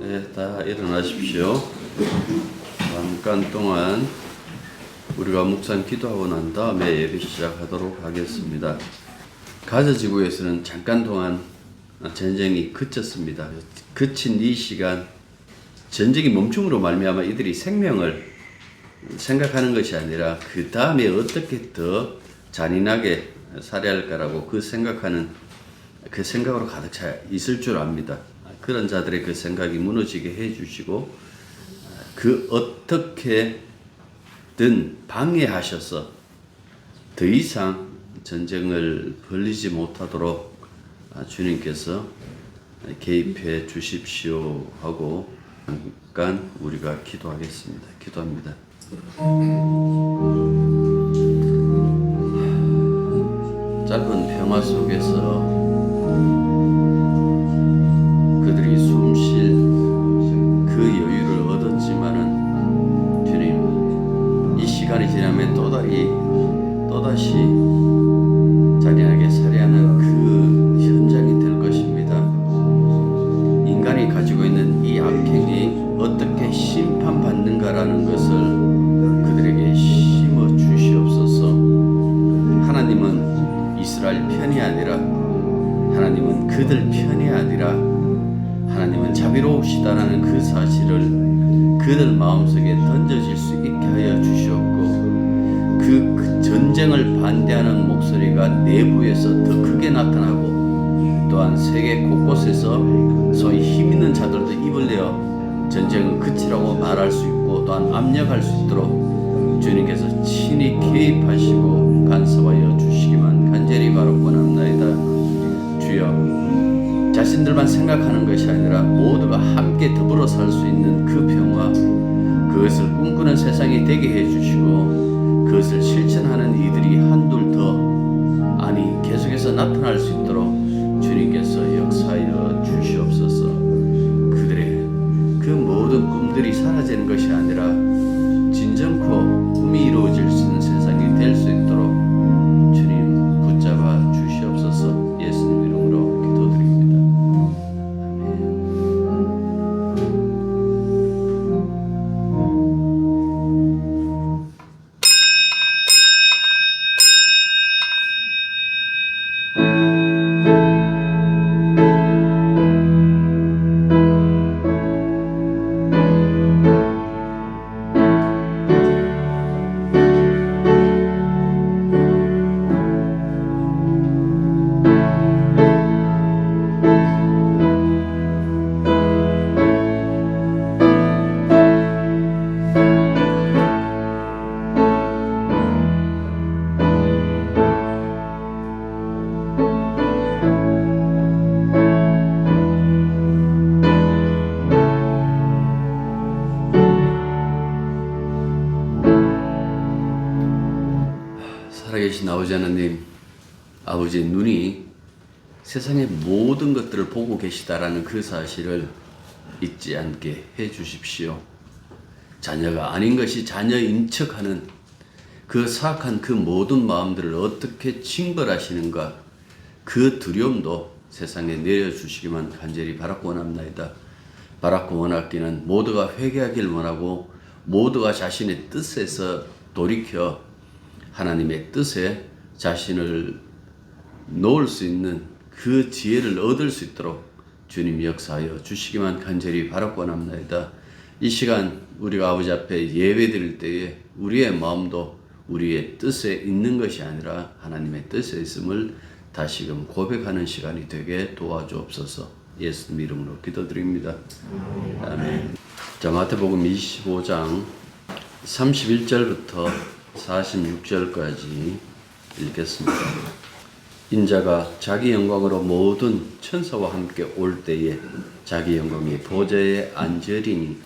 네, 다 일어나십시오. 잠깐 동안 우리가 묵상 기도하고 난 다음에 예배 시작하도록 하겠습니다. 가자 지구에서는 잠깐 동안 전쟁이 그쳤습니다. 그친 이 시간 전쟁이 멈춤으로 말미암아 이들이 생명을 생각하는 것이 아니라 그 다음에 어떻게 더 잔인하게 살해할까라고 그 생각으로 가득 차 있을 줄 압니다. 그런 자들의 그 생각이 무너지게 해주시고 그 어떻게든 방해하셔서 더 이상 전쟁을 벌리지 못하도록 주님께서 개입해 주십시오 하고 잠깐 우리가 기도하겠습니다. 기도합니다. 짧은 평화 속에서 그들이 숨 쉴 그 여유를 얻었지만은 주님, 이 시간이 지나면 또다시 잔인하게 살해하는 그 현장이 될 것입니다. 인간이 가지고 있는 이 악행이 어떻게 심판받는가라는 것을 그들에게 심어 주시옵소서. 하나님은 이스라엘 편이 아니라, 하나님은 그들 편이 아니라 하나님은 자비로우시다라는 그 사실을 그들 마음속에 던져질 수 있게 하여 주시옵고, 그 전쟁을 반대하는 목소리가 내부에서 더 크게 나타나고, 또한 세계 곳곳에서 소위 힘 있는 자들도 입을 내어 전쟁은 그치라고 말할 수 있고 또한 압력할 수 있도록 주님께서 친히 개입하시고 간섭하여 주시기만 간절히 바라옵나이다. 주여, 자신들만 생각하는 것이 아니라 모두가 함께 더불어 살 수 있는 그 평화, 그것을 꿈꾸는 세상이 되게 해주시고 그것을 실천하는 이들이 한둘 더, 아니 계속해서 나타날 수 있도록 주님께서 역사하여 주시옵소서. 그들의 그 모든 꿈들이 사라지는 것이 아니라 진정코 꿈이 이루어질 수 있는 세상이 될 수 있도록 주님 붙잡아 주시옵소서. 예수님 이름으로 기도드립니다. 살아계신 아버지 하나님, 아버지의 눈이 세상의 모든 것들을 보고 계시다라는 그 사실을 잊지 않게 해 주십시오. 자녀가 아닌 것이 자녀인 척하는 그 사악한 그 모든 마음들을 어떻게 징벌하시는가, 그 두려움도 세상에 내려주시기만 간절히 바라고 원합나이다. 바라고 원하기는 모두가 회개하길 원하고 모두가 자신의 뜻에서 돌이켜 하나님의 뜻에 자신을 놓을 수 있는 그 지혜를 얻을 수 있도록 주님 역사하여 주시기만 간절히 바라고 원합나이다. 이 시간 우리가 아버지 앞에 예배드릴 때에 우리의 마음도 우리의 뜻에 있는 것이 아니라 하나님의 뜻에 있음을 다시금 고백하는 시간이 되게 도와주옵소서. 예수님 이름으로 기도드립니다. 아멘. 자, 마태복음 25장 31절부터 46절까지 읽겠습니다. 인자가 자기 영광으로 모든 천사와 함께 올 때에 자기 영광의 보좌에 앉으리니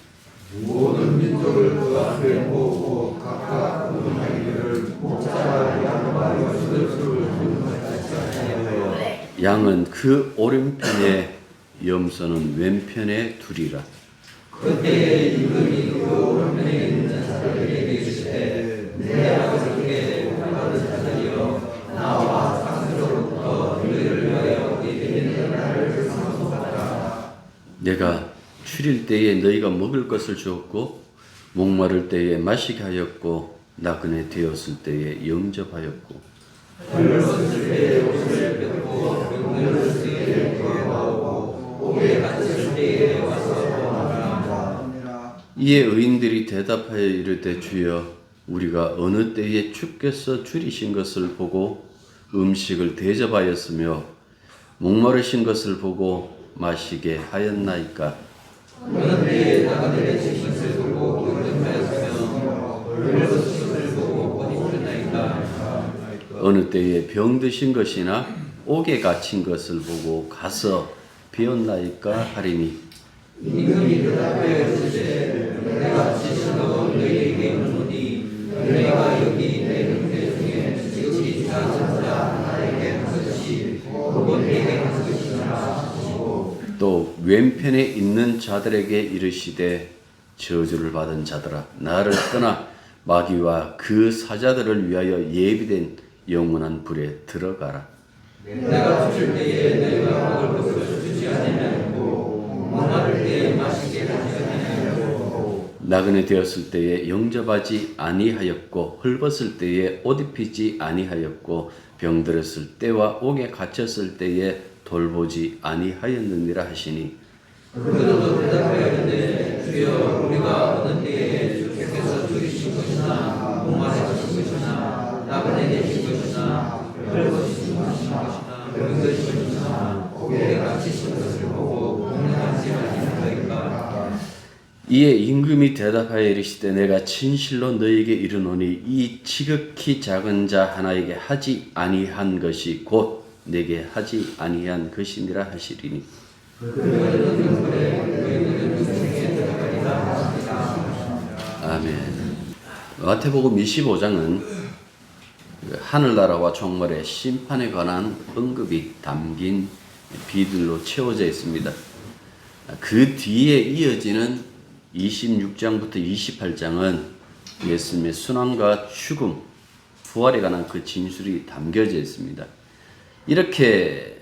모든 민족을 그 앞에 모으고 각각 그 자기를 목자와 양과 것을 양은 그 오른편에 염소는 왼편에 두리라. 그때에 임금이 그 오른편에 있는 자들에게 이르시되 내 아버지께 복받은 자들이여 나와 상수로부터 너희를 위하여 이르는 나를 상속하라. 내가 추릴 때에 너희가 먹을 것을 주었고 목마를 때에 마시게 하였고 나그네 되었을 때에 영접하였고 늙었을 때에 옷을 뺏고 병들었을 때에 구하고 옥에 갇혔을 때에 와서 도와라. 이에 의인들이 대답하여 이르되 주여 우리가 어느 때에 주께서 줄이신 것을 보고 음식을 대접하였으며 목마르신 것을 보고 마시게 하였나이까. 어느 때에 나그네 되신 것을 보고 영접하였으며 늙었을 것을 보고 옷 입혔나이까. 어느 때에 병드신 것이나 옥에 갇힌 것을 보고 가서 비었나이까 하리니. 임금이 대답하여 이르시되 내가 진실로 너희에게 이르노니 너희가 여기 내 형제 중에 지극히 작은 자 하나에게 한 것이 곧 내게 한 것이니라. 또 왼편에 있는 자들에게 이르시되 저주를 받은 자들아 나를 떠나 마귀와 그 사자들을 위하여 예비된 영원한 불에 들어가라. 내가 주실 때에 너희가 먹을 것을 주지 아니하였고 목마를 때에 마시게 하지 아니하였고 나그네 되었을 때에 영접하지 아니하였고 헐벗을 때에 옷 입히지 아니하였고 병들었을 때와 옥에 갇혔을 때에 돌보지 아니하였느니라 하시니. 그들도 대답하여 이르되 주여 우리가 어느 때에 주께서 줄이신 것이나 목마르신 것이나 나그네 되신 것이나 헐벗으신 것이나 병드신 것이나 옥에 갇히신 것을 보고 공명하지 아니하였나이까. 이에 임금이 대답하여 이르시되 내가 진실로 너희에게 이르노니 이 지극히 작은 자 하나에게 하지 아니한 것이 곧 내게 하지 아니한 것이니라 하시리니. 아멘. 마태복음 25장은 하늘나라와 종말의 심판에 관한 언급이 담긴 비들로 채워져 있습니다. 그 뒤에 이어지는 26장부터 28장은 예수님의 순환과 죽음, 부활에 관한 그 진술이 담겨져 있습니다. 이렇게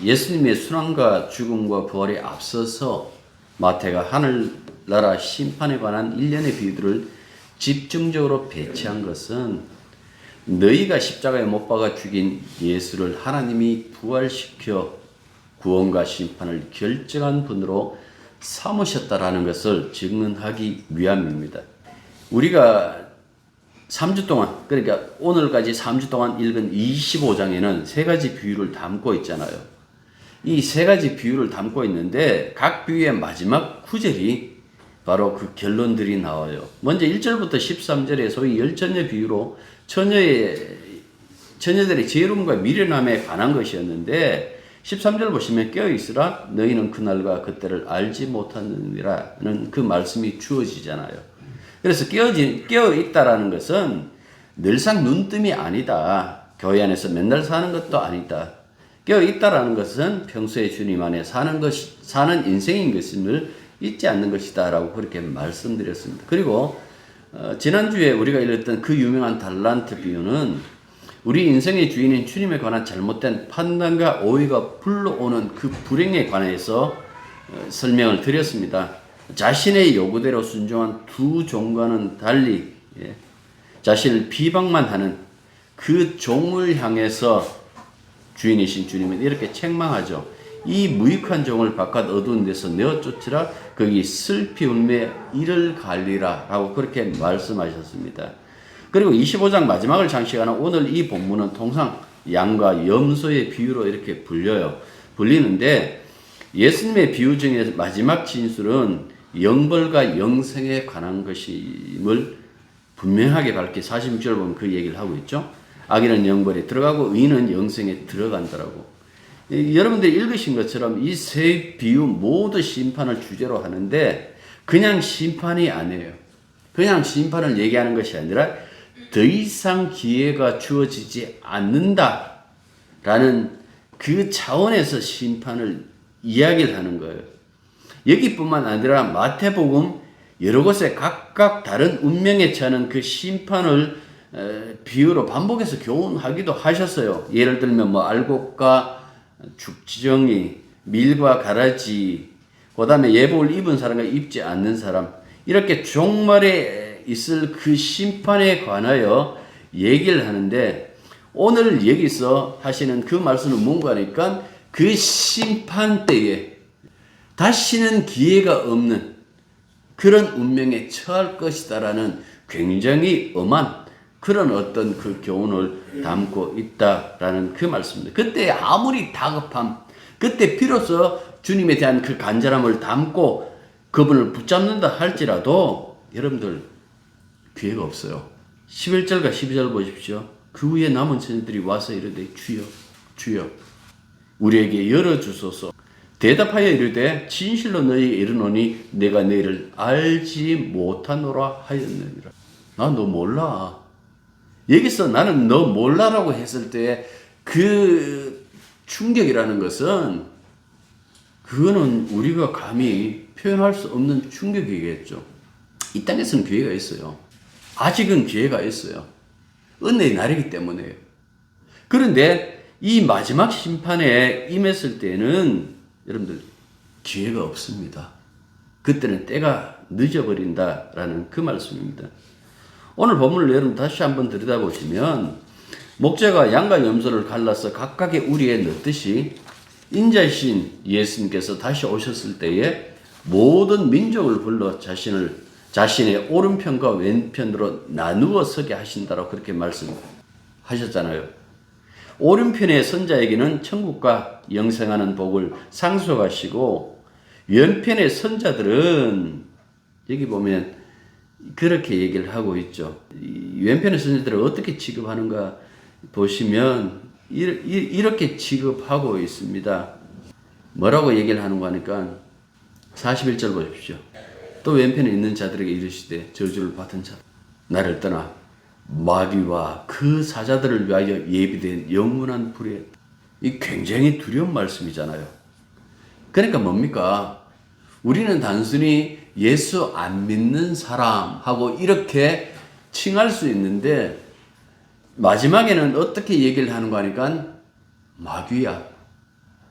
예수님의 순환과 죽음과 부활에 앞서서 마태가 하늘나라 심판에 관한 일련의 비유들을 집중적으로 배치한 것은 너희가 십자가에 못 박아 죽인 예수를 하나님이 부활시켜 구원과 심판을 결정한 분으로 삼으셨다라는 것을 증언하기 위함입니다. 우리가 3주 동안, 그러니까 오늘까지 3주 동안 읽은 25장에는 세 가지 비유를 담고 있잖아요. 이 세 가지 비유를 담고 있는데 각 비유의 마지막 구절이 바로 그 결론들이 나와요. 먼저 1절부터 13절에 소위 열처녀 비유로 처녀들의 지혜로움과 미련함에 관한 것이었는데 13절 보시면 깨어있으라 너희는 그날과 그때를 알지 못하느니라는 그 말씀이 주어지잖아요. 그래서 깨어있다라는 것은 늘상 눈뜸이 아니다. 교회 안에서 맨날 사는 것도 아니다. 깨어있다라는 것은 평소에 주님 안에 사는 인생인 것임을 잊지 않는 것이다 라고 그렇게 말씀드렸습니다. 그리고 지난주에 우리가 읽었던 그 유명한 달란트 비유는 우리 인생의 주인인 주님에 관한 잘못된 판단과 오해가 불러오는 그 불행에 관해서 설명을 드렸습니다. 자신의 요구대로 순종한 두 종과는 달리 자신을 비방만 하는 그 종을 향해서 주인이신 주님은 이렇게 책망하죠. 이 무익한 종을 바깥 어두운 데서 내어 쫓으라 거기 슬피 울매 이를 갈리라 라고 그렇게 말씀하셨습니다. 그리고 25장 마지막을 장식하는 오늘 이 본문은 통상 양과 염소의 비유로 이렇게 불리는데 예수님의 비유 중에 마지막 진술은 영벌과 영생에 관한 것임을 분명하게 밝히 46절 보면 그 얘기를 하고 있죠. 악인은 영벌에 들어가고 의인은 영생에 들어간다라고. 여러분들이 읽으신 것처럼 이 세 비유 모두 심판을 주제로 하는데 그냥 심판이 아니에요. 그냥 심판을 얘기하는 것이 아니라 더 이상 기회가 주어지지 않는다라는 그 차원에서 심판을 이야기를 하는 거예요. 여기뿐만 아니라 마태복음 여러 곳에 각각 다른 운명에 처하는 그 심판을 비유로 반복해서 교훈하기도 하셨어요. 예를 들면 알곡과 죽지정이, 밀과 가라지, 그 다음에 예복을 입은 사람과 입지 않는 사람, 이렇게 종말에 있을 그 심판에 관하여 얘기를 하는데, 오늘 여기서 하시는 그 말씀은 뭔가 하니까 그 심판 때에 다시는 기회가 없는 그런 운명에 처할 것이다라는 굉장히 엄한 그런 어떤 그 교훈을 담고 있다라는 그 말씀입니다. 그때 아무리 다급함, 그때 비로소 주님에 대한 그 간절함을 담고 그분을 붙잡는다 할지라도 여러분들 기회가 없어요. 11절과 12절 보십시오. 그 후에 남은 천사들이 와서 이르되 주여 주여 우리에게 열어주소서. 대답하여 이르되 진실로 너희에게 이르노니 내가 너희를 알지 못하노라 하였느니라. 나 너 몰라. 여기서 나는 너 몰라라고 했을 때 그 충격이라는 것은 그거는 우리가 감히 표현할 수 없는 충격이겠죠. 이 땅에서는 기회가 있어요. 아직은 기회가 있어요. 은혜의 날이기 때문에요. 그런데 이 마지막 심판에 임했을 때는 여러분들 기회가 없습니다. 그때는 때가 늦어버린다라는 그 말씀입니다. 오늘 본문을 여러분 다시 한번 들여다보시면 목자가 양과 염소를 갈라서 각각의 우리에 넣듯이 인자이신 예수님께서 다시 오셨을 때에 모든 민족을 불러 자신의 오른편과 왼편으로 나누어 서게 하신다라고 그렇게 말씀하셨잖아요. 오른편의 선자에게는 천국과 영생하는 복을 상속하시고, 왼편의 선자들은 여기 보면 그렇게 얘기를 하고 있죠. 왼편의 선자들을 어떻게 취급하는가 보시면 이렇게 취급하고 있습니다. 뭐라고 얘기를 하는가 하니까 41절 보십시오. 또 왼편에 있는 자들에게 이르시되 저주를 받은 자 나를 떠나 마귀와 그 사자들을 위하여 예비된 영원한 불에. 이 굉장히 두려운 말씀이잖아요. 그러니까 뭡니까? 우리는 단순히 예수 안 믿는 사람하고 이렇게 칭할 수 있는데, 마지막에는 어떻게 얘기를 하는가 하니까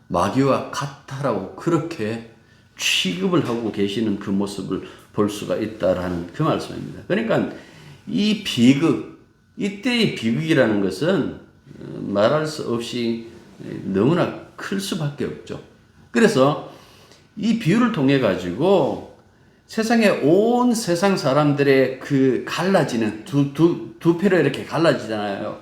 마귀와 같다라고 그렇게 취급을 하고 계시는 그 모습을 볼 수가 있다라는 그 말씀입니다. 그러니까 이 비극, 이때의 비극이라는 것은 말할 수 없이 너무나 클 수밖에 없죠. 그래서 이 비유를 통해 가지고 세상에 온 세상 사람들의 그 갈라지는 두 패로 이렇게 갈라지잖아요.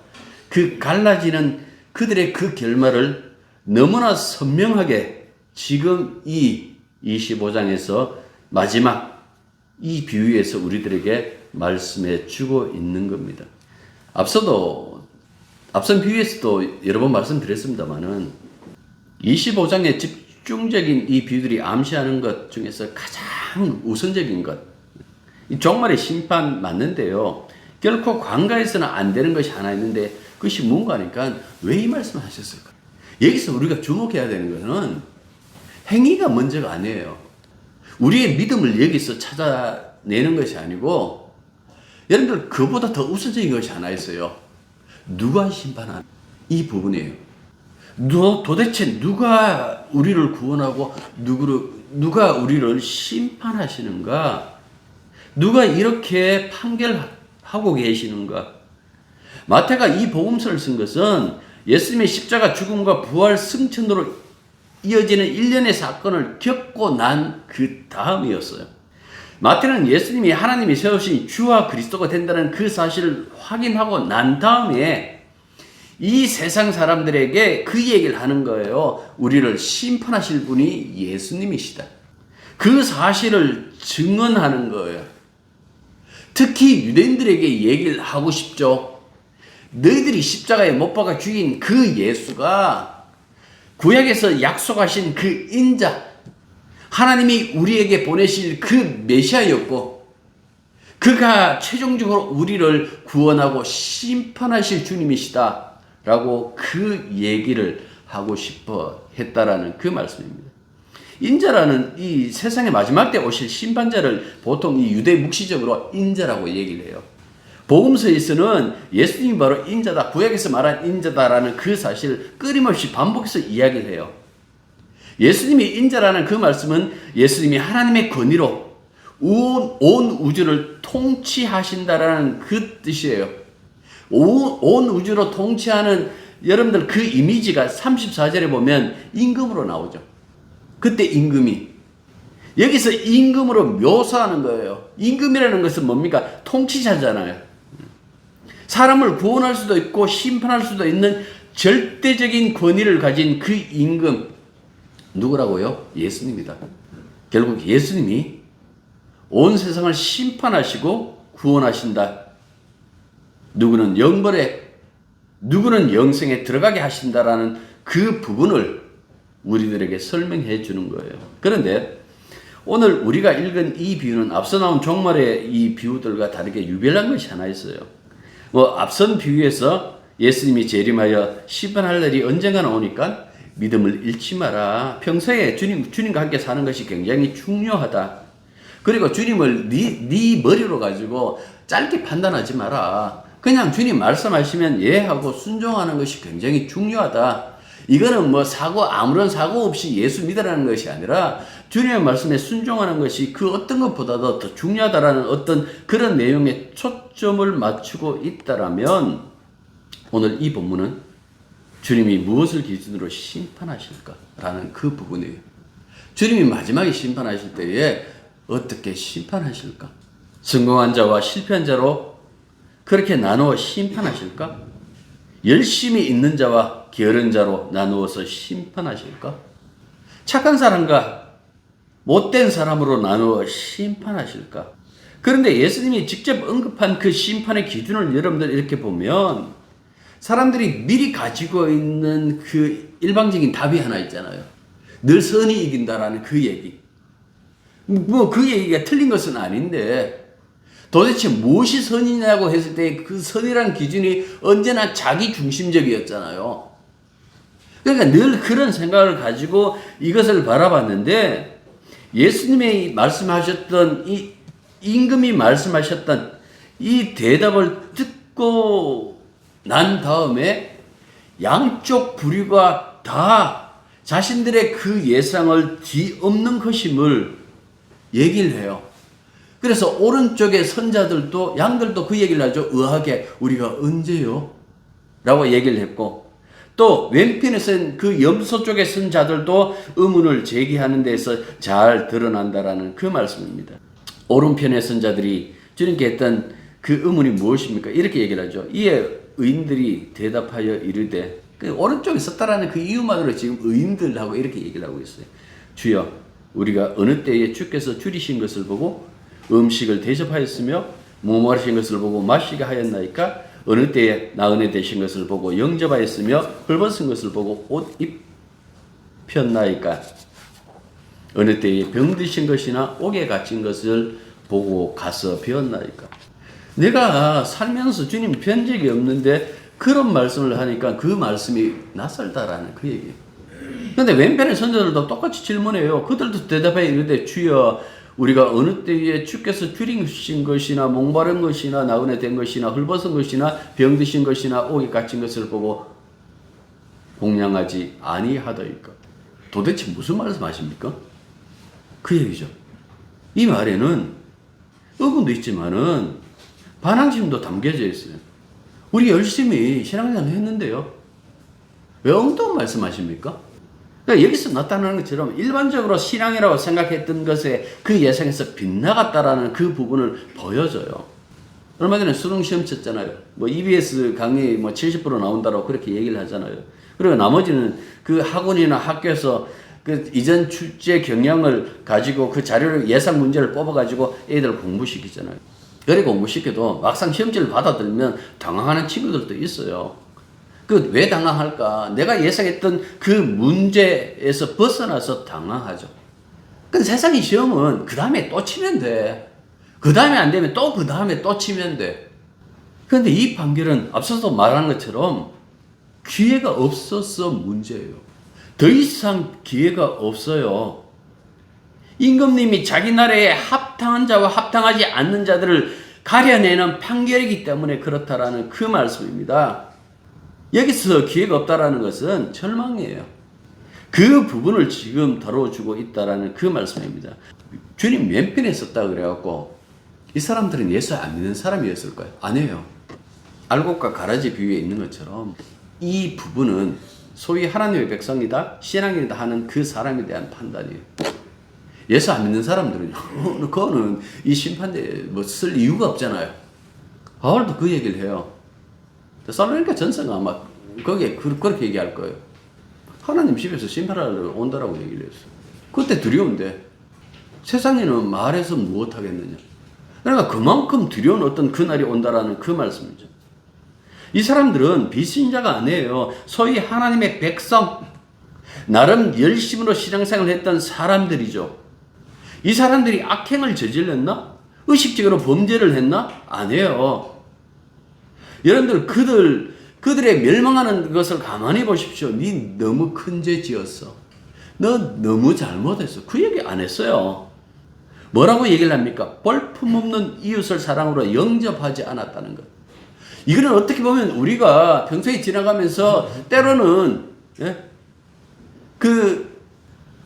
그 갈라지는 그들의 그 결말을 너무나 선명하게 지금 이 25장에서 마지막 이 비유에서 우리들에게 말씀해 주고 있는 겁니다. 앞선 비유에서도 여러 번 말씀드렸습니다만은 25장의 집중적인 이 비유들이 암시하는 것 중에서 가장 우선적인 것, 이 종말의 심판 맞는데요, 결코 관가에서는 안 되는 것이 하나 있는데 그것이 뭔가 하니까 왜 이 말씀을 하셨을까? 여기서 우리가 주목해야 되는 것은 행위가 먼저가 아니에요. 우리의 믿음을 여기서 찾아내는 것이 아니고, 여러분들 그보다 더 우선적인 것이 하나 있어요. 누가 심판하는 이 부분이에요. 도대체 누가 우리를 구원하고 누가 우리를 심판하시는가? 누가 이렇게 판결하고 계시는가? 마태가 이 복음서를 쓴 것은 예수님의 십자가 죽음과 부활 승천으로 이어지는 일련의 사건을 겪고 난 그 다음이었어요. 마태는 예수님이 하나님이 세우신 주와 그리스도가 된다는 그 사실을 확인하고 난 다음에 이 세상 사람들에게 그 얘기를 하는 거예요. 우리를 심판하실 분이 예수님이시다. 그 사실을 증언하는 거예요. 특히 유대인들에게 얘기를 하고 싶죠. 너희들이 십자가에 못 박아 죽인 그 예수가 구약에서 약속하신 그 인자, 하나님이 우리에게 보내실 그 메시아였고, 그가 최종적으로 우리를 구원하고 심판하실 주님이시다 라고 그 얘기를 하고 싶어 했다라는 그 말씀입니다. 인자라는 이 세상의 마지막 때 오실 심판자를 보통 이 유대 묵시적으로 인자라고 얘기를 해요. 복음서에서는 예수님이 바로 인자다, 구약에서 말한 인자다라는 그 사실을 끊임없이 반복해서 이야기를 해요. 예수님이 인자라는 그 말씀은 예수님이 하나님의 권위로 온 우주를 통치하신다라는 그 뜻이에요. 온 우주로 통치하는 여러분들 그 이미지가 34절에 보면 임금으로 나오죠. 그때 임금이 여기서 임금으로 묘사하는 거예요. 임금이라는 것은 뭡니까? 통치자잖아요. 사람을 구원할 수도 있고 심판할 수도 있는 절대적인 권위를 가진 그 임금 누구라고요? 예수님이다. 결국 예수님이 온 세상을 심판하시고 구원하신다. 누구는 영벌에, 누구는 영생에 들어가게 하신다라는 그 부분을 우리들에게 설명해 주는 거예요. 그런데 오늘 우리가 읽은 이 비유는 앞서 나온 종말의 이 비유들과 다르게 유별난 것이 하나 있어요. 앞선 비유에서 예수님이 재림하여 심판할 날이 언젠가 나오니까 믿음을 잃지 마라. 평소에 주님과 함께 사는 것이 굉장히 중요하다. 그리고 주님을 네 머리로 가지고 짧게 판단하지 마라. 그냥 주님 말씀하시면 예하고 순종하는 것이 굉장히 중요하다. 이거는 아무런 사고 없이 예수 믿으라는 것이 아니라 주님의 말씀에 순종하는 것이 그 어떤 것보다도 더 중요하다라는 어떤 그런 내용에 초점을 맞추고 있다라면 오늘 이 본문은 주님이 무엇을 기준으로 심판하실까라는 그 부분이에요. 주님이 마지막에 심판하실 때에 어떻게 심판하실까? 성공한 자와 실패한 자로 그렇게 나누어 심판하실까? 열심히 있는 자와 게으른 자로 나누어서 심판하실까? 착한 사람과 못된 사람으로 나누어 심판하실까? 그런데 예수님이 직접 언급한 그 심판의 기준을 여러분들 이렇게 보면 사람들이 미리 가지고 있는 그 일방적인 답이 하나 있잖아요. 늘 선이 이긴다라는 그 얘기. 그 얘기가 틀린 것은 아닌데 도대체 무엇이 선이냐고 했을 때 그 선이라는 기준이 언제나 자기 중심적이었잖아요. 그러니까 늘 그런 생각을 가지고 이것을 바라봤는데 예수님이 말씀하셨던 이 임금이 말씀하셨던 이 대답을 듣고 난 다음에 양쪽 부류가 다 자신들의 그 예상을 뒤엎는 것임을 얘기를 해요. 그래서 오른쪽의 선자들도 양들도 그 얘기를 하죠. 의하게 우리가 언제요? 라고 얘기를 했고 또 왼편에 쓴 그 염소 쪽의 선자들도 의문을 제기하는 데서 잘 드러난다라는 그 말씀입니다. 오른편의 선자들이 주님께 했던 그 의문이 무엇입니까? 이렇게 얘기를 하죠. 이에 의인들이 대답하여 이르되 오른쪽에 썼다라는 그 이유만으로 지금 의인들하고 이렇게 얘기를 하고 있어요. 주여 우리가 어느 때에 주께서 줄이신 것을 보고 음식을 대접하였으며 무마르신 것을 보고 마시게 하였나이까? 어느 때에 나그네 되신 것을 보고 영접하였으며 헐벗은 것을 보고 옷 입혔나이까? 어느 때에 병드신 것이나 옥에 갇힌 것을 보고 가서 배웠나이까? 내가 살면서 주님 뵌 적이 없는데 그런 말씀을 하니까 그 말씀이 낯설다라는 그 얘기예요. 그런데 왼편의 선자들도 똑같이 질문해요. 그들도 대답해 이르되 주여 우리가 어느 때에 주께서 줄이신 것이나 목마른 것이나 나그네 된 것이나 헐벗은 것이나 병드신 것이나 옥에 갇힌 것을 보고 공양하지 아니하더이까? 도대체 무슨 말씀하십니까? 그 얘기죠. 이 말에는 의문도 있지만은 반항심도 담겨져 있어요. 우리 열심히 신앙생활 했는데요. 왜 엉뚱한 말씀하십니까? 그러니까 여기서 나타나는 것처럼 일반적으로 신앙이라고 생각했던 것에 그 예상에서 빗나갔다라는 그 부분을 보여줘요. 얼마 전에 수능 시험 쳤잖아요. EBS 강의 70% 나온다고 그렇게 얘기를 하잖아요. 그리고 나머지는 그 학원이나 학교에서 그 이전 출제 경향을 가지고 그 자료를 예상 문제를 뽑아가지고 애들 공부시키잖아요. 그래 공부시켜도 막상 시험지를 받아들면 당황하는 친구들도 있어요. 왜 당황할까? 내가 예상했던 그 문제에서 벗어나서 당황하죠. 근데 세상의 시험은 그 다음에 또 치면 돼. 그 다음에 안 되면 또 그 다음에 또 치면 돼. 그런데 이 판결은 앞서서 말한 것처럼 기회가 없어서 문제예요. 더 이상 기회가 없어요. 임금님이 자기 나라에 합당한 자와 합당하지 않는 자들을 가려내는 판결이기 때문에 그렇다라는 그 말씀입니다. 여기서 기회가 없다라는 것은 절망이에요. 그 부분을 지금 다뤄주고 있다라는 그 말씀입니다. 주님 몇 편에 썼다 그래갖고 이 사람들은 예수 안 믿는 사람이었을까요? 아니에요. 알곡과 가라지 비유에 있는 것처럼 이 부분은 소위 하나님의 백성이다, 신앙이다 하는 그 사람에 대한 판단이에요. 예수 안 믿는 사람들은요, 그거는 이 심판대에 뭐 쓸 이유가 없잖아요. 바울도 그 얘기를 해요. 살로니가 전서가 아마 거기에 그렇게 얘기할 거예요. 하나님 집에서 심판하러 온다라고 얘기를 했어요. 그때 두려운데 세상에는 말해서 무엇 하겠느냐. 그러니까 그만큼 두려운 어떤 그날이 온다라는 그 말씀이죠. 이 사람들은 비신자가 아니에요. 소위 하나님의 백성, 나름 열심으로 신앙생활을 했던 사람들이죠. 이 사람들이 악행을 저질렀나? 의식적으로 범죄를 했나? 아니에요. 여러분들 그들의 멸망하는 것을 가만히 보십시오. 네 너무 큰 죄 지었어. 너 너무 잘못했어. 그 얘기 안 했어요. 뭐라고 얘기를 합니까? 볼품없는 이웃을 사랑으로 영접하지 않았다는 것. 이거는 어떻게 보면 우리가 평소에 지나가면서 때로는 그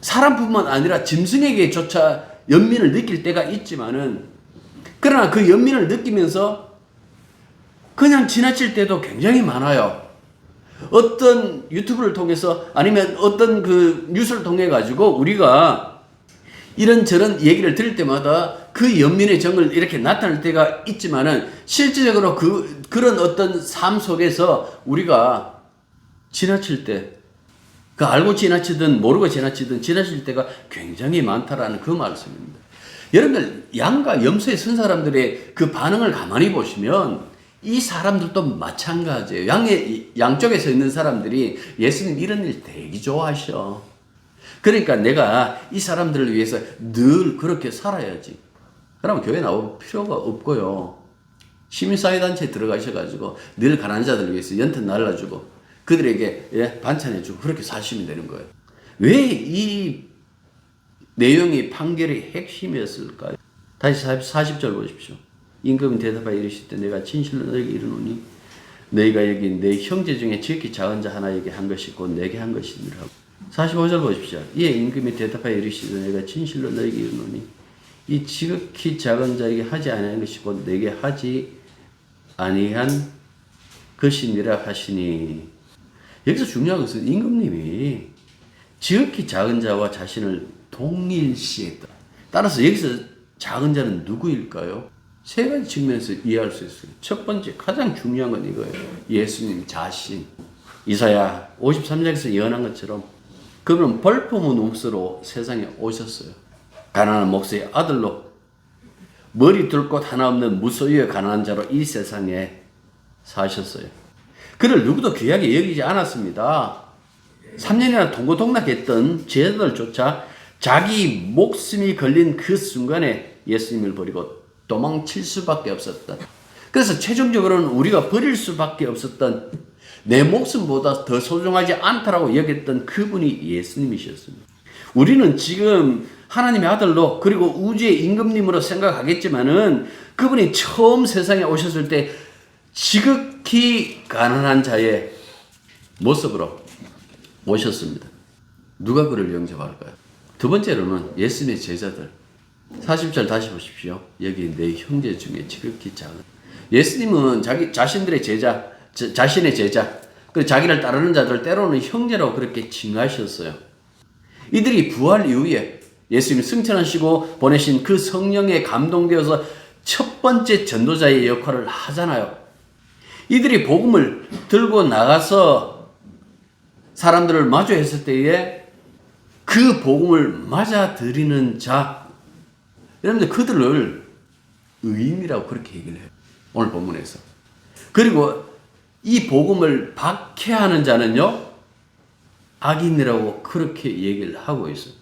사람뿐만 아니라 짐승에게조차 연민을 느낄 때가 있지만은, 그러나 그 연민을 느끼면서 그냥 지나칠 때도 굉장히 많아요. 어떤 유튜브를 통해서 아니면 어떤 그 뉴스를 통해 가지고 우리가 이런저런 얘기를 들을 때마다 그 연민의 정을 이렇게 나타낼 때가 있지만은, 실질적으로 그런 어떤 삶 속에서 우리가 지나칠 때, 그 알고 지나치든 모르고 지나치든 지나칠 때가 굉장히 많다라는 그 말씀입니다. 여러분들, 양과 염소에 선 사람들의 그 반응을 가만히 보시면 이 사람들도 마찬가지예요. 양쪽에 서 있는 사람들이 예수님 이런 일 되게 좋아하셔. 그러니까 내가 이 사람들을 위해서 늘 그렇게 살아야지. 그러면 교회 나올 필요가 없고요. 시민사회단체에 들어가셔가지고 늘 가난한 자들을 위해서 연탄 날라주고 그들에게 반찬해주고 그렇게 사시면 되는 거예요. 왜 이 내용이 판결의 핵심이었을까요? 다시 40절 보십시오. 임금은 대답하여 이르시되 내가 진실로 너에게 이르노니 너희가 여기 내 형제 중에 지극히 작은 자 하나에게 한 것이 곧 내게 한 것이니라. 45절 보십시오. 이에 임금이 대답하여 이르시되 내가 진실로 너에게 이르노니 이 지극히 작은 자에게 하지 아니한 것이 곧 내게 하지 아니한 것이니라 하시니. 여기서 중요한 것은 임금님이 지극히 작은 자와 자신을 동일시했다. 따라서 여기서 작은 자는 누구일까요? 세 가지 측면에서 이해할 수 있어요. 첫 번째, 가장 중요한 건 이거예요. 예수님 자신. 이사야 53장에서 예언한 것처럼 그분은 볼품은 없으로 세상에 오셨어요. 가난한 목사의 아들로, 머리 둘 곳 하나 없는 무소유의 가난한 자로 이 세상에 사셨어요. 그를 누구도 귀하게 여기지 않았습니다. 3년이나 동고동락했던 제자들조차 자기 목숨이 걸린 그 순간에 예수님을 버리고 도망칠 수밖에 없었던, 그래서 최종적으로는 우리가 버릴 수밖에 없었던, 내 목숨보다 더 소중하지 않다라고 여겼던 그분이 예수님이셨습니다. 우리는 지금 하나님의 아들로 그리고 우주의 임금님으로 생각하겠지만은 그분이 처음 세상에 오셨을 때 지극히 가난한 자의 모습으로 오셨습니다. 누가 그를 영접할까요? 두 번째로는 예수님의 제자들. 40절 다시 보십시오. 여기 내 형제 중에 지극히 작은. 예수님은 자신들의 제자, 자신의 제자, 그리고 자기를 따르는 자들 때로는 형제라고 그렇게 칭하셨어요. 이들이 부활 이후에 예수님이 승천하시고 보내신 그 성령에 감동되어서 첫 번째 전도자의 역할을 하잖아요. 이들이 복음을 들고 나가서 사람들을 마주했을 때에 그 복음을 맞아들이는 자, 여러분들 그들을 의인이라고 그렇게 얘기를 해요. 오늘 본문에서. 그리고 이 복음을 박해하는 자는요, 악인이라고 그렇게 얘기를 하고 있어요.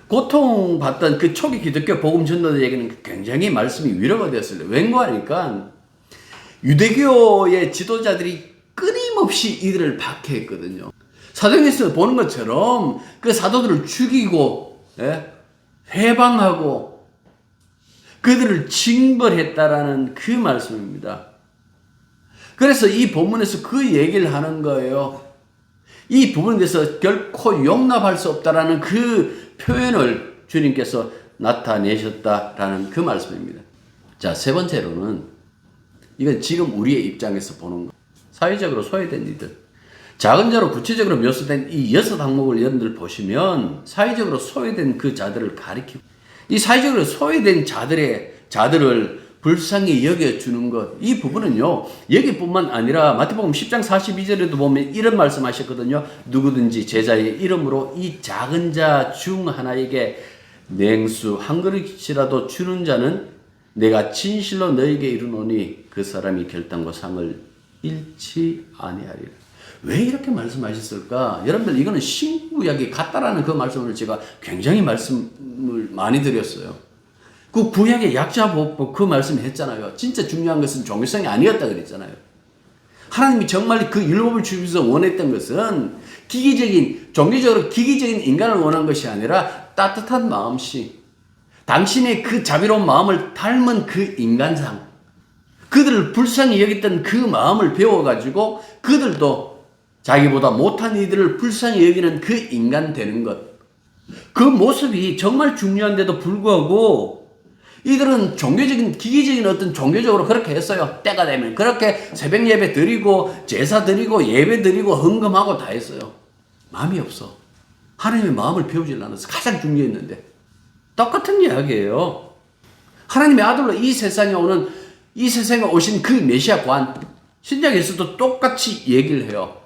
고통받던 그 초기 기독교 복음 전도자에게는 굉장히 말씀이 위로가 되었어요. 왠가 하니까 유대교의 지도자들이 끊임없이 이들을 박해했거든요. 사도행전에서 보는 것처럼 그 사도들을 죽이고 회방하고 그들을 징벌했다라는 그 말씀입니다. 그래서 이 본문에서 그 얘기를 하는 거예요. 이 부분에 대해서 결코 용납할 수 없다라는 그 표현을 주님께서 나타내셨다라는 그 말씀입니다. 자, 세 번째로는 이건 지금 우리의 입장에서 보는 거. 사회적으로 소외된 이들. 작은 자로 구체적으로 묘사된 이 6항목을 여러분들 보시면 사회적으로 소외된 그 자들을 가리키고 이 사회적으로 소외된 자들을 불쌍히 여겨주는 것. 이 부분은요, 여기뿐만 아니라 마태복음 10장 42절에도 보면 이런 말씀 하셨거든요. 누구든지 제자의 이름으로 이 작은 자 중 하나에게 냉수 한 그릇이라도 주는 자는 내가 진실로 너에게 이르노니 그 사람이 결단과 상을 잃지 아니하리라. 왜 이렇게 말씀하셨을까? 여러분들 이거는 신구약이 같다라는 그 말씀을 제가 굉장히 말씀을 많이 드렸어요. 그 구약의 약자보호법 그 말씀을 했잖아요. 진짜 중요한 것은 종교성이 아니었다 그랬잖아요. 하나님이 정말 그 율법을 주시면서 원했던 것은 종교적으로 기기적인 인간을 원한 것이 아니라 따뜻한 마음씨, 당신의 그 자비로운 마음을 닮은 그 인간상, 그들을 불쌍히 여겼던 그 마음을 배워가지고 그들도 자기보다 못한 이들을 불쌍히 여기는 그 인간 되는 것. 그 모습이 정말 중요한데도 불구하고 이들은 기기적인 어떤 종교적으로 그렇게 했어요. 때가 되면 그렇게 새벽 예배 드리고 제사 드리고 예배 드리고 헌금하고 다 했어요. 마음이 없어. 하나님의 마음을 배우질 않았어. 가장 중요했는데. 똑같은 이야기예요. 하나님의 아들로 이 세상에 오신 그 메시아관, 신약에서도 똑같이 얘기를 해요.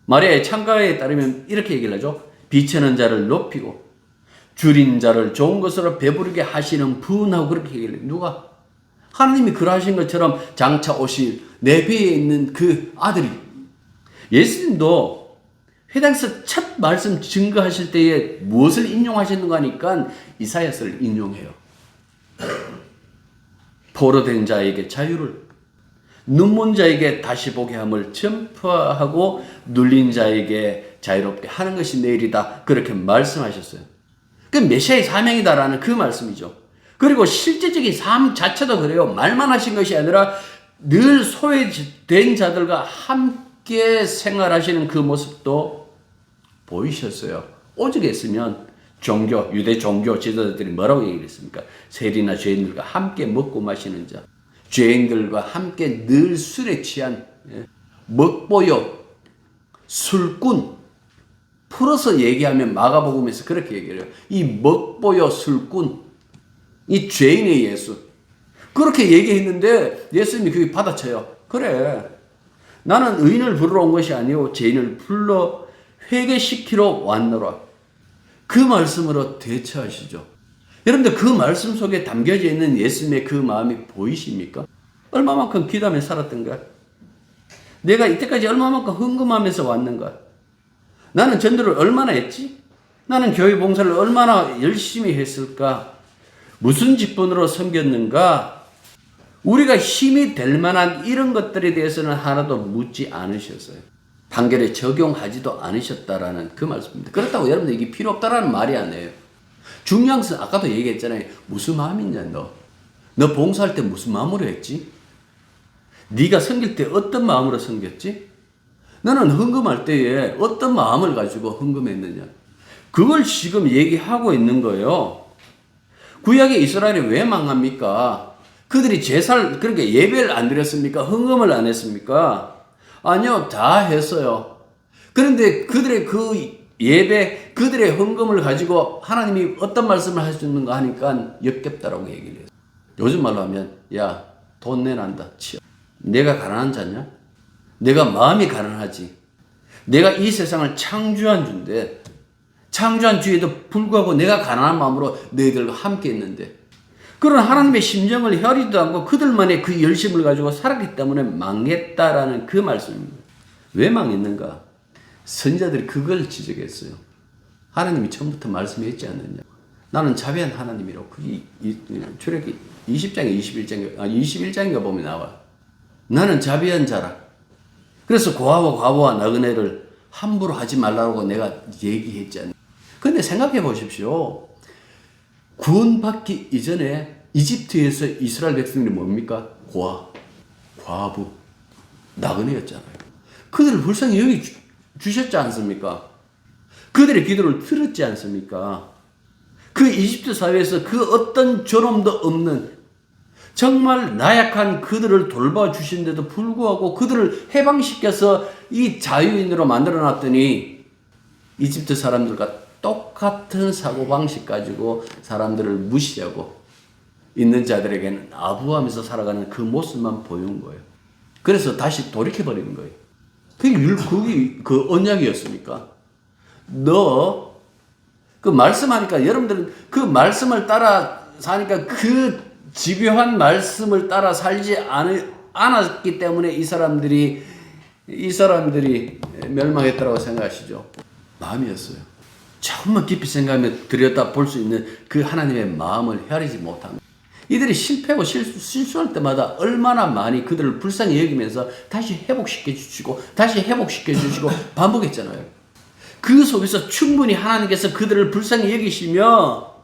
마리아의 창가에 따르면 이렇게 얘기를 하죠. 비천한 자를 높이고 줄인 자를 좋은 것으로 배부르게 하시는 분하고 그렇게 얘기를 해요. 누가? 하나님이 그러하신 것처럼 장차 오실 내 배에 있는 그 아들이. 예수님도 회당에서 첫 말씀 증거하실 때에 무엇을 인용하셨는가 하니까 이사야서를 인용해요. 포로된 자에게 자유를, 눈먼 자에게 다시 보게 함을 전파하고 눌린 자에게 자유롭게 하는 것이 내일이다. 그렇게 말씀하셨어요. 그 메시아의 사명이다라는 그 말씀이죠. 그리고 실제적인 삶 자체도 그래요. 말만 하신 것이 아니라 늘 소외된 자들과 함께 생활하시는 그 모습도 보이셨어요. 오죽 했으면 유대 종교 지도자들이 뭐라고 얘기했습니까? 세리나 죄인들과 함께 먹고 마시는 자, 죄인들과 함께 늘 술에 취한 먹보요, 술꾼. 풀어서 얘기하면 마가복음에서 그렇게 얘기해요. 이 먹보요 술꾼, 이 죄인의 예수. 그렇게 얘기했는데 예수님이 그게 받아쳐요. 그래, 나는 의인을 부르러 온 것이 아니오 죄인을 불러 회개시키러 왔노라. 그 말씀으로 대처하시죠. 여러분들 그 말씀 속에 담겨져 있는 예수님의 그 마음이 보이십니까? 얼마만큼 기도하며 살았던가? 내가 이때까지 얼마만큼 헌금하면서 왔는가? 나는 전도를 얼마나 했지? 나는 교회 봉사를 얼마나 열심히 했을까? 무슨 직분으로 섬겼는가? 우리가 힘이 될 만한 이런 것들에 대해서는 하나도 묻지 않으셨어요. 판결에 적용하지도 않으셨다라는 그 말씀입니다. 그렇다고 여러분들 이게 필요 없다라는 말이 아니에요. 중요한 것은 아까도 얘기했잖아요. 무슨 마음이냐 너 봉사할 때 무슨 마음으로 했지? 네가 섬길 때 어떤 마음으로 섬겼지? 너는 헌금할 때에 어떤 마음을 가지고 헌금했느냐? 그걸 지금 얘기하고 있는 거예요. 구약의 이스라엘이 왜 망합니까? 그들이 그러니까 예배를 안 드렸습니까? 헌금을 안 했습니까? 아니요, 다 했어요. 그런데 그들의 그 예배, 그들의 헌금을 가지고 하나님이 어떤 말씀을 하시는가 하니까 역겹다라고 얘기를 해요. 요즘 말로 하면, 야, 돈 내난다. 치워. 내가 가난한 자냐? 내가 마음이 가난하지. 내가 이 세상을 창조한 주인데, 창조한 주에도 불구하고 내가 가난한 마음으로 너희들과 함께 있는데, 그런 하나님의 심정을 헤아리지도 않고 그들만의 그 열심을 가지고 살았기 때문에 망했다라는 그 말씀입니다. 왜 망했는가? 선지자들이 그걸 지적했어요. 하나님이 처음부터 말씀했지 않느냐. 나는 자비한 하나님이라고. 그게 출애굽기 20장에 21장인가 보면 나와. 나는 자비한 자라. 그래서 고아와 나그네를 함부로 하지 말라고 내가 얘기했지 않느냐. 근데 생각해 보십시오. 구원받기 이전에 이집트에서 이스라엘 백성들이 뭡니까? 과부, 나그네였잖아요. 그들을 불쌍히 주셨지 않습니까? 그들의 기도를 들었지 않습니까? 그 이집트 사회에서 그 어떤 존엄도 없는 정말 나약한 그들을 돌봐주신데도 불구하고 그들을 해방시켜서 이 자유인으로 만들어놨더니 이집트 사람들과 똑같은 사고방식 가지고 사람들을 무시하고 있는 자들에게는 아부하면서 살아가는 그 모습만 보여준 거예요. 그래서 다시 돌이켜버리는 거예요. 그게 그 언약이었습니까? 너 그 말씀하니까 여러분들은 그 말씀을 따라 사니까 그 집요한 말씀을 따라 살지 않았기 때문에 이 사람들이 멸망했다고 생각하시죠? 마음이었어요. 조금만 깊이 생각하면 들여다 볼 수 있는 그 하나님의 마음을 헤아리지 못한 이들이 실패하고 실수할 때마다 얼마나 많이 그들을 불쌍히 여기면서 다시 회복시켜 주시고 반복했잖아요. 그 속에서 충분히 하나님께서 그들을 불쌍히 여기시며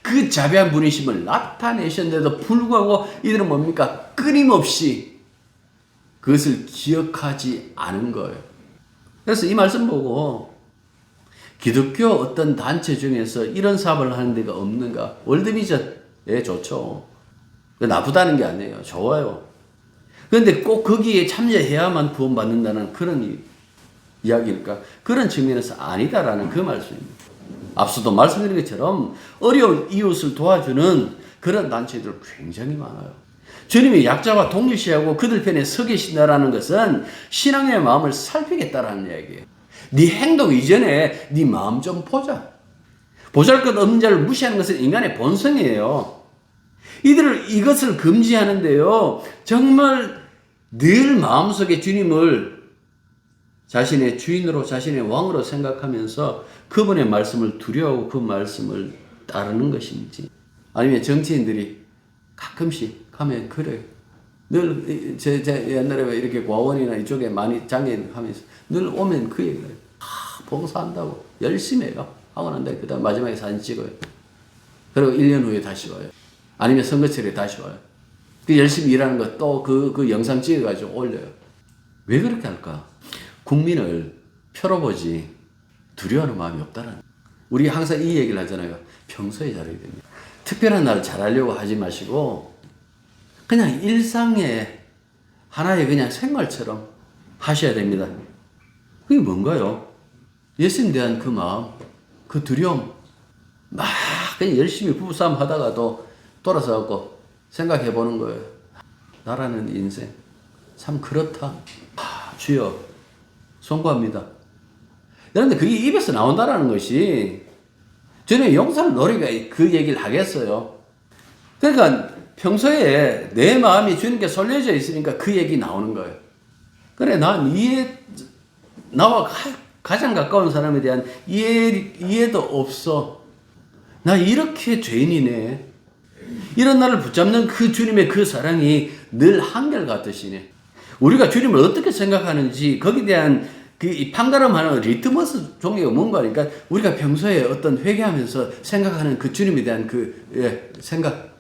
그 자비한 분이심을 나타내셨는데도 불구하고 이들은 뭡니까? 끊임없이 그것을 기억하지 않은 거예요. 그래서 이 말씀 보고 기독교 어떤 단체 중에서 이런 사업을 하는 데가 없는가? 월드비전, 예, 좋죠. 나쁘다는 게 아니에요. 좋아요. 그런데 꼭 거기에 참여해야만 구원받는다는 그런 이야기일까? 그런 측면에서 아니다라는 그 말씀입니다. 앞서도 말씀드린 것처럼 어려운 이웃을 도와주는 그런 단체들 굉장히 많아요. 주님이 약자와 동일시하고 그들 편에 서 계신다라는 것은 신앙의 마음을 살피겠다라는 이야기예요. 네 행동 이전에 네 마음 좀 보자. 보잘것없는 자를 무시하는 것은 인간의 본성이에요. 이것을 금지하는데요. 정말 늘 마음속에 주님을 자신의 주인으로 자신의 왕으로 생각하면서 그분의 말씀을 두려워하고 그 말씀을 따르는 것인지 아니면 정치인들이 가끔씩 가면 그래요. 늘 제 옛날에 이렇게 과원이나 이쪽에 많이 장애인 하면서 늘 오면 그 얘기를 해요. 봉사한다고 열심히 해요. 하고 난 다음에 그다음 마지막에 사진 찍어요. 그리고 1년 후에 다시 와요. 아니면 선거철에 다시 와요. 그 열심히 일하는 거 또 그 영상 찍어가지고 올려요. 왜 그렇게 할까? 국민을 표로 보지 두려워하는 마음이 없다는. 우리 항상 이 얘기를 하잖아요. 평소에 잘해야 됩니다. 특별한 날 잘하려고 하지 마시고 그냥 일상의 하나의 그냥 생활처럼 하셔야 됩니다. 그게 뭔가요? 예수님에 대한 그 마음, 그 두려움, 막 그냥 열심히 부부싸움 하다가도 돌아서 갖고 생각해 보는 거예요. 나라는 인생 참 그렇다. 주여 송구합니다. 그런데 그게 입에서 나온다라는 것이 저는 용서를 노리가 그 얘기를 하겠어요. 그러니까 평소에 내 마음이 주님께 설레져 있으니까 그 얘기 나오는 거예요. 그래 난 나와 가장 가까운 사람에 대한 이해도 없어. 나 이렇게 죄인이네. 이런 나를 붙잡는 그 주님의 그 사랑이 늘 한결같으시네. 우리가 주님을 어떻게 생각하는지 거기에 대한 그 판가름하는 리트머스 종이가 뭔가 하니까 우리가 평소에 어떤 회개하면서 생각하는 그 주님에 대한 그 생각.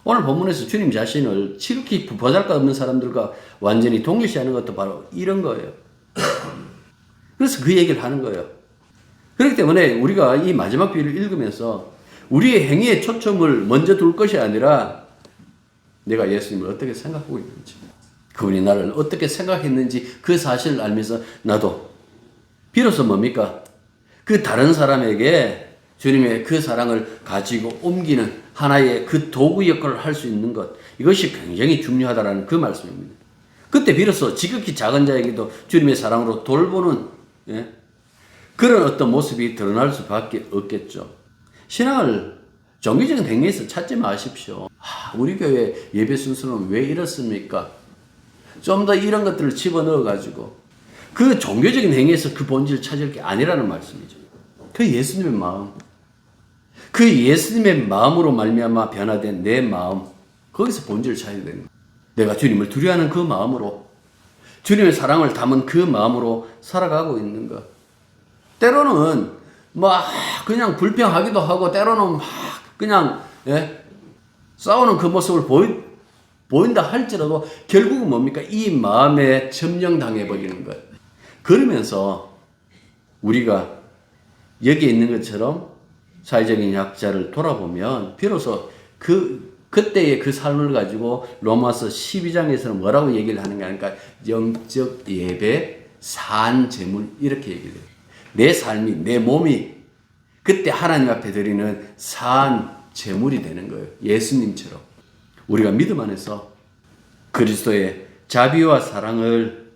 오늘 본문에서 주님 자신을 지극히 보잘것없는 사람들과 완전히 동일시하는 것도 바로 이런 거예요. 그래서 그 얘기를 하는 거예요. 그렇기 때문에 우리가 이 마지막 비유를 읽으면서 우리의 행위에 초점을 먼저 둘 것이 아니라 내가 예수님을 어떻게 생각하고 있는지, 그분이 나를 어떻게 생각했는지 그 사실을 알면서 나도 비로소 뭡니까? 그 다른 사람에게 주님의 그 사랑을 가지고 옮기는 하나의 그 도구 역할을 할 수 있는 것, 이것이 굉장히 중요하다는 그 말씀입니다. 그때 비로소 지극히 작은 자에게도 주님의 사랑으로 돌보는 그런 어떤 모습이 드러날 수밖에 없겠죠. 신앙을 종교적인 행위에서 찾지 마십시오. 우리 교회 예배 순서는 왜 이렇습니까? 좀 더 이런 것들을 집어넣어가지고 그 종교적인 행위에서 그 본질을 찾을 게 아니라는 말씀이죠. 그 예수님의 마음, 그 예수님의 마음으로 말미암아 변화된 내 마음, 거기서 본질을 찾아야 되는 거예요. 내가 주님을 두려워하는 그 마음으로, 주님의 사랑을 담은 그 마음으로 살아가고 있는 것. 때로는 막 그냥 불평하기도 하고 때로는 막 그냥 싸우는 그 모습을 보인다 할지라도 결국은 뭡니까? 이 마음에 점령당해 버리는 것. 그러면서 우리가 여기에 있는 것처럼 사회적인 약자를 돌아보면 비로소 그때의 그 삶을 가지고 로마서 12장에서는 뭐라고 얘기를 하는가 하니까 영적 예배, 산 제물 이렇게 얘기를 해요. 내 삶이, 내 몸이 그때 하나님 앞에 드리는 산 제물이 되는 거예요. 예수님처럼. 우리가 믿음 안에서 그리스도의 자비와 사랑을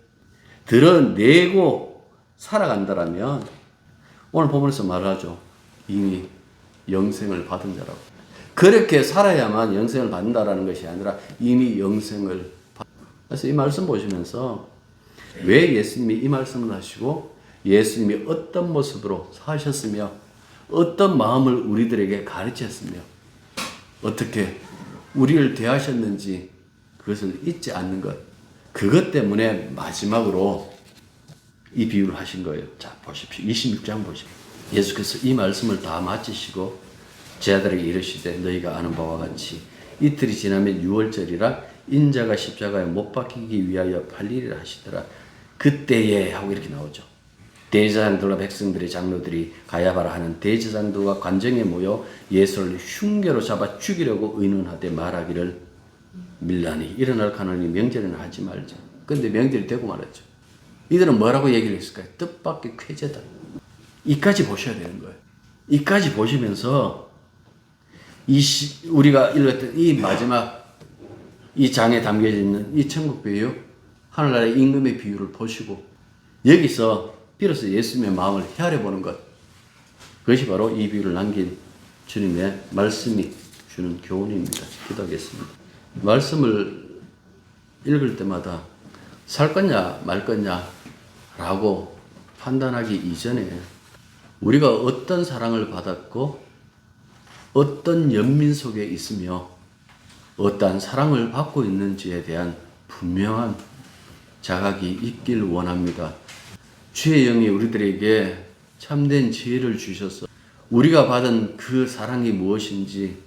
드러내고 살아간다라면 오늘 본문에서 말하죠. 이미 영생을 받은 자라고. 그렇게 살아야만 영생을 받는다라는 것이 아니라 이미 영생을 그래서 이 말씀 보시면서 왜 예수님이 이 말씀을 하시고 예수님이 어떤 모습으로 사셨으며 어떤 마음을 우리들에게 가르쳤으며 어떻게 우리를 대하셨는지 그것을 잊지 않는 것. 그것 때문에 마지막으로 이 비유를 하신 거예요. 자, 보십시오. 26장 보십시오. 예수께서 이 말씀을 다 마치시고 제자들에게 이르시되 너희가 아는 바와 같이 이틀이 지나면 유월절이라 인자가 십자가에 못 박히기 위하여 팔리리라 하시더라. 그때에 하고 이렇게 나오죠. 대제사장들과 백성들의 장로들이 가야바라 하는 대제사장들과 관정에 모여 예수를 흉계로 잡아 죽이려고 의논하되 말하기를 밀라니 일어날 가나니 명절에는 하지 말자. 근데 명절이 되고 말았죠. 이들은 뭐라고 얘기를 했을까요? 뜻밖의 쾌제다. 이까지 보셔야 되는 거예요. 이까지 보시면서 우리가 읽었던 이 마지막 이 장에 담겨져 있는 이 천국 비유, 하늘나라의 임금의 비유를 보시고 여기서 비로소 예수님의 마음을 헤아려 보는 것. 그것이 바로 이 비유를 남긴 주님의 말씀이 주는 교훈입니다. 기도하겠습니다. 말씀을 읽을 때마다 살 거냐 말 거냐 라고 판단하기 이전에 우리가 어떤 사랑을 받았고 어떤 연민 속에 있으며 어떠한 사랑을 받고 있는지에 대한 분명한 자각이 있길 원합니다. 주의 영이 우리들에게 참된 지혜를 주셔서 우리가 받은 그 사랑이 무엇인지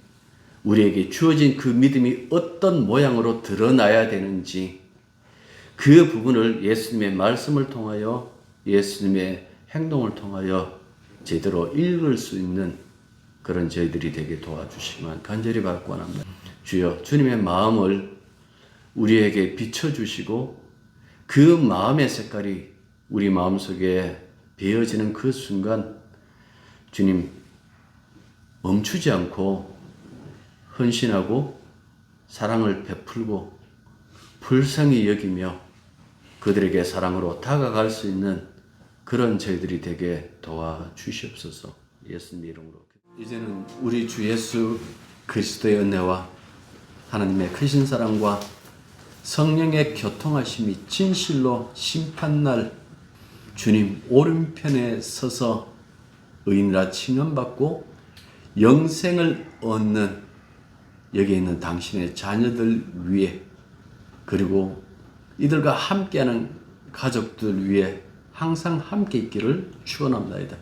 우리에게 주어진 그 믿음이 어떤 모양으로 드러나야 되는지 그 부분을 예수님의 말씀을 통하여 예수님의 행동을 통하여 제대로 읽을 수 있는 그런 저희들이 되게 도와주시기만 간절히 바라고 원합니다. 주여 주님의 마음을 우리에게 비춰주시고 그 마음의 색깔이 우리 마음속에 배어지는 그 순간 주님 멈추지 않고 헌신하고 사랑을 베풀고 불쌍히 여기며 그들에게 사랑으로 다가갈 수 있는 그런 저희들이 되게 도와주시옵소서. 예수님 이름으로. 이제는 우리 주 예수 그리스도의 은혜와 하나님의 크신 사랑과 성령의 교통하심이 진실로 심판날 주님 오른편에 서서 의인이라 칭함받고 영생을 얻는 여기 있는 당신의 자녀들 위해 그리고 이들과 함께하는 가족들 위해 항상 함께 있기를 축원합니다.